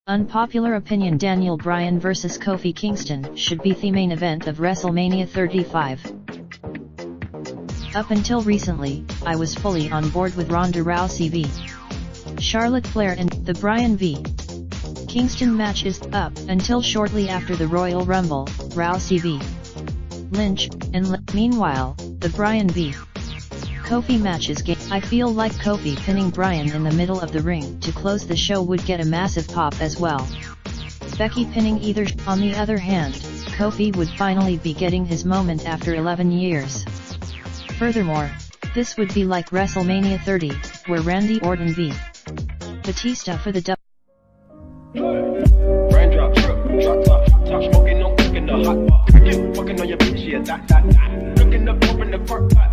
Unpopular opinion: Daniel Bryan vs Kofi Kingston should be the main event of WrestleMania 35. Up until recently, I was fully on board with Ronda Rousey v. Charlotte Flair and the Bryan v. Kingston match is up until shortly after the Royal Rumble, Rousey v. Lynch, and meanwhile, the Bryan v. Kofi match is game. I feel like Kofi pinning Bryan in the middle of the ring to close the show would get a massive pop as well. Becky pinning either. On the other hand, Kofi would finally be getting his moment after 11 years. Furthermore, this would be like WrestleMania 30, where Randy Orton v. Batista for the Raindrop, drop top, smoking, no cooking the hot pot. Fucking on your bitch, yeah, that. Looking up, open the park pot.